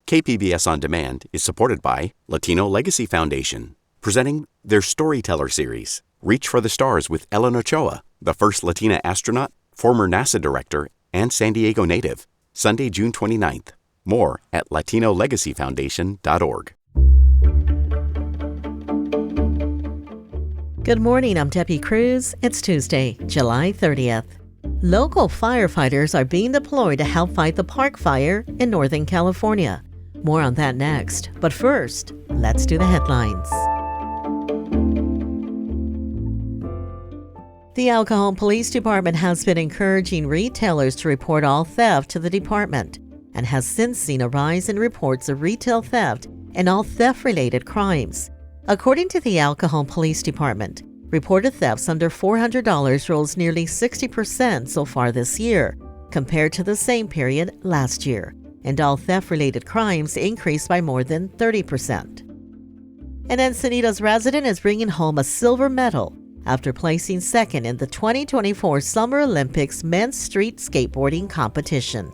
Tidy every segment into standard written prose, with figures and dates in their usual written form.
KPBS On Demand is supported by Latino Legacy Foundation, presenting their Storyteller series, Reach for the Stars with Ellen Ochoa, the first Latina astronaut, former NASA director, and San Diego native. Sunday, June 29th. More at latinolegacyfoundation.org. Good morning, I'm Debbie Cruz. It's Tuesday, July 30th. Local firefighters are being deployed to help fight the park fire in Northern California. More on that next. But first, let's do the headlines. The Alcohol Police Department has been encouraging retailers to report all theft to the department and has since seen a rise in reports of retail theft and all theft-related crimes. According to the Alcohol Police Department, reported thefts under $400 rose nearly 60% so far this year, compared to the same period last year, and all theft-related crimes increased by more than 30%. An Encinitas resident is bringing home a silver medal after placing second in the 2024 Summer Olympics men's street skateboarding competition.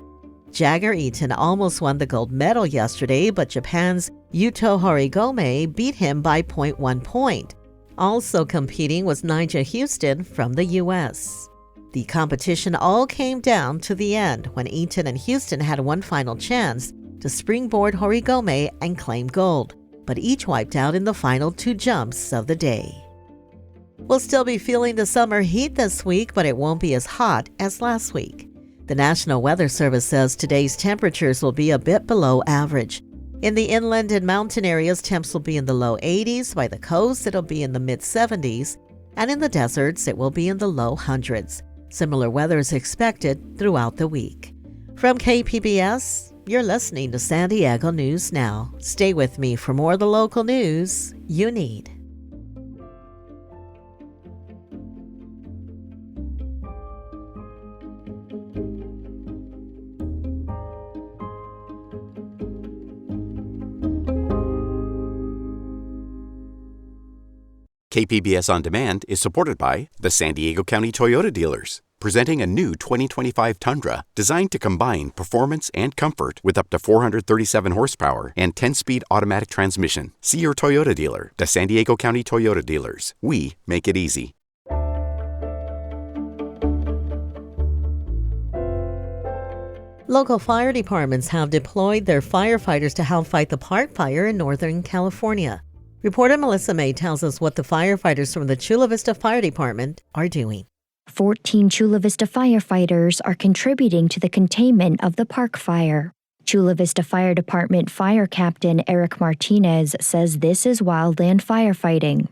Jagger Eaton almost won the gold medal yesterday, but Japan's Yuto Horigome beat him by 0.1 point. Also competing was Nigel Houston from the U.S. The competition all came down to the end when Eaton and Houston had one final chance to springboard Horigome and claim gold, but each wiped out in the final two jumps of the day. We'll still be feeling the summer heat this week, but it won't be as hot as last week. The National Weather Service says today's temperatures will be a bit below average. In the inland and mountain areas, temps will be in the low 80s. By the coast, it'll be in the mid-70s. And in the deserts, it will be in the low hundreds. Similar weather is expected throughout the week. From KPBS, you're listening to San Diego News Now. Stay with me for more of the local news you need. KPBS On Demand is supported by the San Diego County Toyota dealers, presenting a new 2025 Tundra designed to combine performance and comfort with up to 437 horsepower and 10-speed automatic transmission. See your Toyota dealer. The San Diego County Toyota dealers. We make it easy. Local fire departments have deployed their firefighters to help fight the park fire in Northern California. Reporter Melissa May tells us what the firefighters from the Chula Vista Fire Department are doing. 14 Chula Vista firefighters are contributing to the containment of the park fire. Chula Vista Fire Department Fire Captain Eric Martinez says this is wildland firefighting.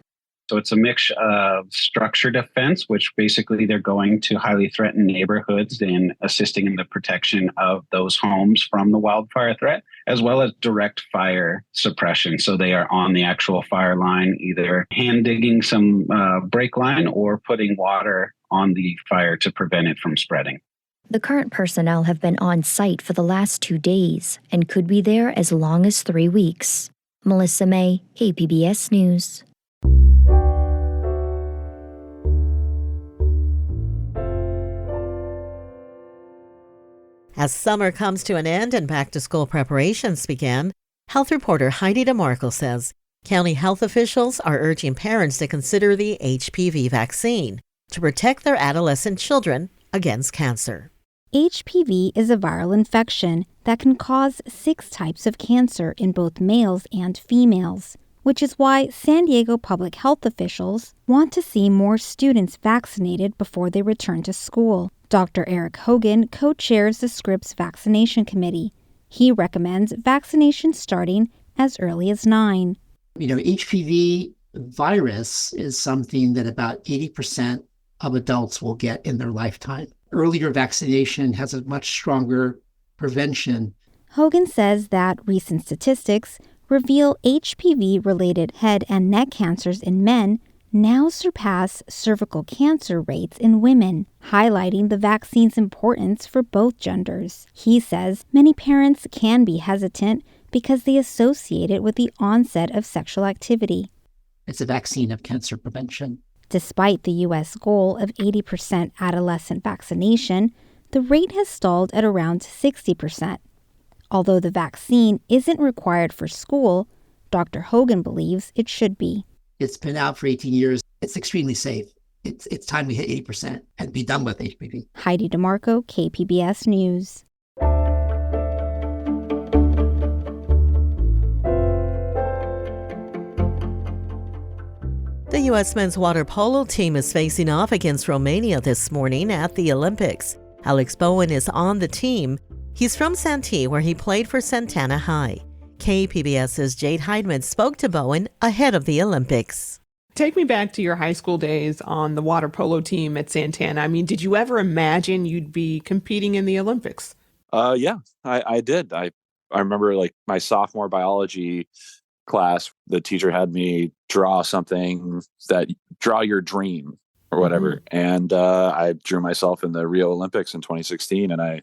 So it's a mix of structure defense, which basically they're going to highly threatened neighborhoods and assisting in the protection of those homes from the wildfire threat, as well as direct fire suppression. So they are on the actual fire line, either hand digging some break line or putting water on the fire to prevent it from spreading. The current personnel have been on site for the last 2 days and could be there as long as 3 weeks. Melissa May, KPBS News. As summer comes to an end and back-to-school preparations begin, health reporter Heidi DeMarco says county health officials are urging parents to consider the HPV vaccine to protect their adolescent children against cancer. HPV is a viral infection that can cause 6 types of cancer in both males and females, which is why San Diego public health officials want to see more students vaccinated before they return to school. Dr. Eric Hogan co-chairs the Scripps Vaccination Committee. He recommends vaccination starting as early as 9. HPV virus is something that about 80% of adults will get in their lifetime. Earlier vaccination has a much stronger prevention. Hogan says that recent statistics reveal HPV-related head and neck cancers in men now surpass cervical cancer rates in women, highlighting the vaccine's importance for both genders. He says many parents can be hesitant because they associate it with the onset of sexual activity. It's a vaccine of cancer prevention. Despite the U.S. goal of 80% adolescent vaccination, the rate has stalled at around 60%. Although the vaccine isn't required for school, Dr. Hogan believes it should be. It's been out for 18 years. It's extremely safe. It's time we hit 80% and be done with HPV. Heidi DeMarco, KPBS News. The U.S. men's water polo team is facing off against Romania this morning at the Olympics. Alex Bowen is on the team. He's from Santee, where he played for Santana High. KPBS's Jade Heidman spoke to Bowen ahead of the Olympics. Take me back to your high school days on the water polo team at Santana. I mean, did you ever imagine you'd be competing in the Olympics? Yeah, I did. I remember like my sophomore biology class, the teacher had me draw your dream or whatever. Mm-hmm. And I drew myself in the Rio Olympics in 2016 and I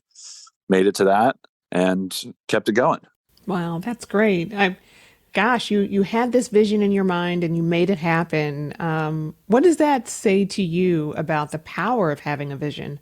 made it to that and kept it going. Wow, that's great. You had this vision in your mind and you made it happen. What does that say to you about the power of having a vision?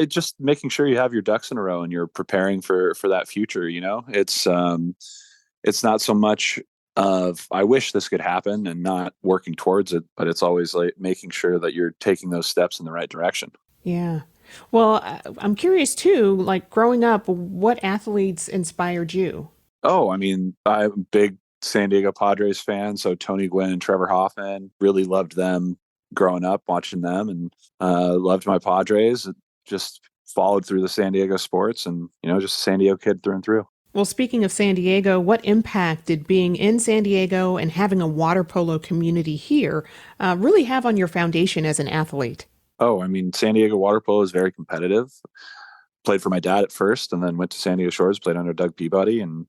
Just making sure you have your ducks in a row and you're preparing for that future. You know, it's not so much of I wish this could happen and not working towards it, but it's always like making sure that you're taking those steps in the right direction. Yeah. Well, I'm curious too, like growing up, what athletes inspired you? Oh, I mean, I'm a big San Diego Padres fan. So Tony Gwynn and Trevor Hoffman, really loved them growing up, watching them, and loved my Padres. Just followed through the San Diego sports and, just a San Diego kid through and through. Well, speaking of San Diego, what impact did being in San Diego and having a water polo community here really have on your foundation as an athlete? Oh, I mean, San Diego water polo is very competitive. Played for my dad at first and then went to San Diego Shores, played under Doug Peabody and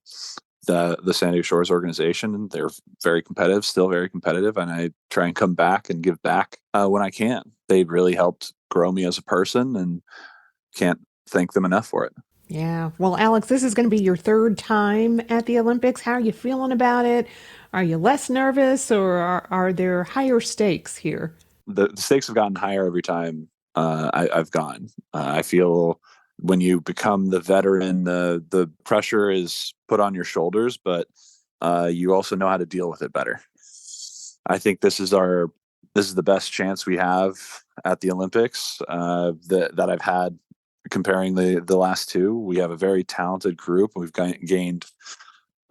the San Diego Shores organization. And they're very competitive, still very competitive. And I try and come back and give back when I can. They really helped grow me as a person and can't thank them enough for it. Yeah. Well, Alex, this is going to be your third time at the Olympics. How are you feeling about it? Are you less nervous or are there higher stakes here? The stakes have gotten higher every time I've gone. I feel when you become the veteran, the pressure is put on your shoulders, but you also know how to deal with it better. I think this is the best chance we have at the Olympics that I've had. Comparing the last two, we have a very talented group. We've gained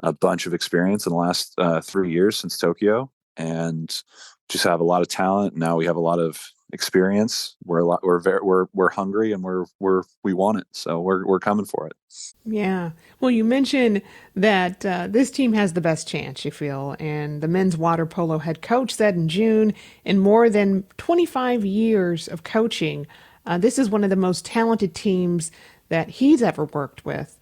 a bunch of experience in the last 3 years since Tokyo, and just have a lot of talent. Now we have a lot of experience. We're hungry and we want it, so we're coming for it. Yeah. Well, you mentioned that this team has the best chance, you feel, and the men's water polo head coach said in June, in more than 25 years of coaching, this is one of the most talented teams that he's ever worked with.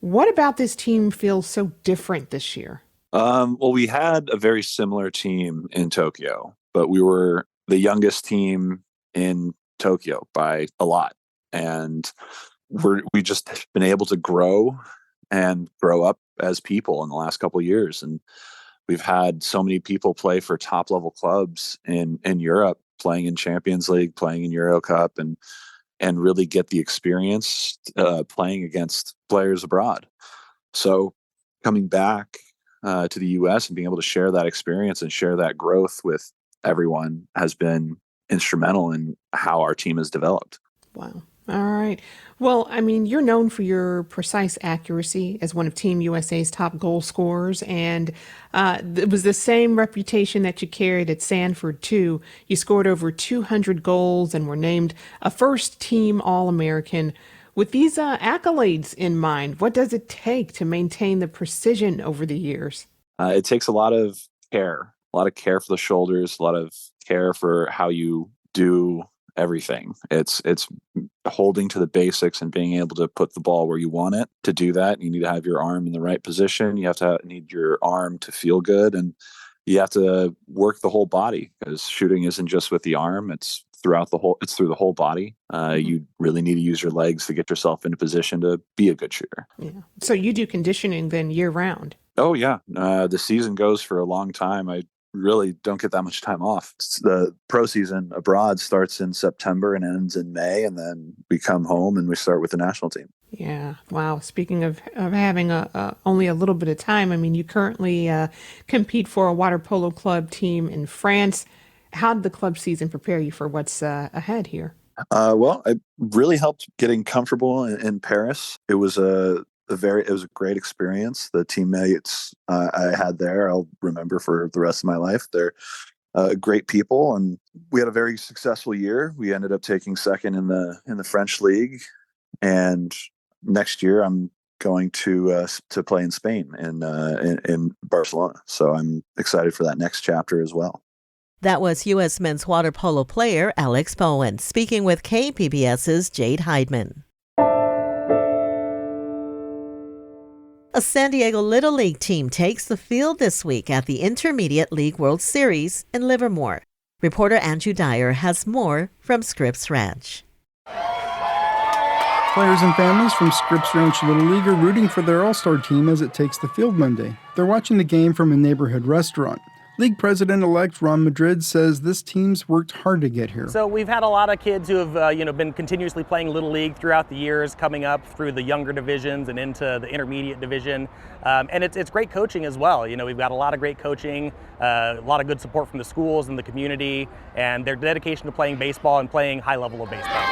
What about this team feels so different this year? Well, we had a very similar team in Tokyo, but we were the youngest team in Tokyo by a lot. And we just been able to grow up as people in the last couple of years. And we've had so many people play for top level clubs in Europe, playing in Champions League, playing in Euro Cup, and really get the experience playing against players abroad. So coming back to the U.S. and being able to share that experience and share that growth with everyone has been instrumental in how our team has developed. Wow. All right. Well, I mean, you're known for your precise accuracy as one of Team USA's top goal scorers, and it was the same reputation that you carried at Sanford, too. You scored over 200 goals and were named a first-team All-American. With these accolades in mind, what does it take to maintain the precision over the years? It takes a lot of care for the shoulders, a lot of care for how you do everything. It's holding to the basics and being able to put the ball where you want it. To do that, you need to have your arm in the right position. You have to need your arm to feel good, and you have to work the whole body, because shooting isn't just with the arm. It's through the whole body. You really need to use your legs to get yourself in a position to be a good shooter. Yeah. So you do conditioning then year round? Oh yeah. The season goes for a long time. I really don't get that much time off. The pro season abroad starts in September and ends in May, and then we come home and we start with the national team. Yeah. Wow. Speaking of having only a little bit of time, I mean, you currently compete for a water polo club team in France. How did the club season prepare you for what's ahead here? Well, it really helped getting comfortable in Paris. It was it was a great experience. The teammates I had there, I'll remember for the rest of my life. They're great people, and we had a very successful year. We ended up taking second in the French league, and next year I'm going to play in Spain in Barcelona. So I'm excited for that next chapter as well. That was U.S. men's water polo player Alex Bowen speaking with KPBS's Jade Heidman. A San Diego Little League team takes the field this week at the Intermediate League World Series in Livermore. Reporter Andrew Dyer has more from Scripps Ranch. Players and families from Scripps Ranch Little League are rooting for their all-star team as it takes the field Monday. They're watching the game from a neighborhood restaurant. League President-elect Ron Madrid says this team's worked hard to get here. So we've had a lot of kids who have been continuously playing Little League throughout the years, coming up through the younger divisions and into the intermediate division. And it's great coaching as well. We've got a lot of great coaching, a lot of good support from the schools and the community, and their dedication to playing baseball and playing high level of baseball.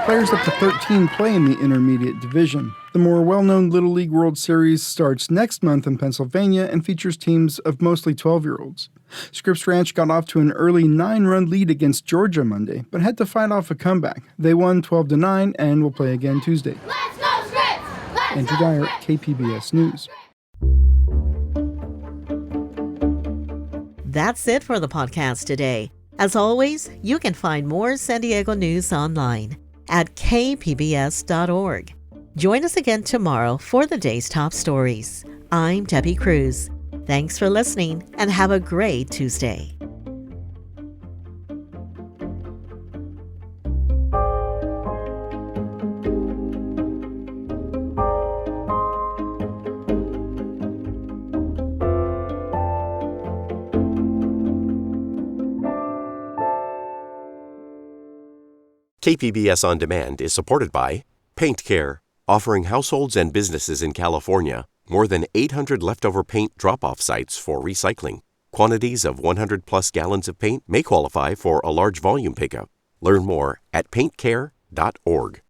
Players up to 13 play in the intermediate division. The more well-known Little League World Series starts next month in Pennsylvania and features teams of mostly 12-year-olds. Scripps Ranch got off to an early 9-run lead against Georgia Monday, but had to fight off a comeback. They won 12-9 and will play again Tuesday. Let's go, Scripps! Andrew Dyer, KPBS News. That's it for the podcast today. As always, you can find more San Diego news online at kpbs.org. Join us again tomorrow for the day's top stories. I'm Debbie Cruz. Thanks for listening and have a great Tuesday. KPBS On Demand is supported by Paint Care, offering households and businesses in California more than 800 leftover paint drop-off sites for recycling. Quantities of 100-plus gallons of paint may qualify for a large volume pickup. Learn more at paintcare.org.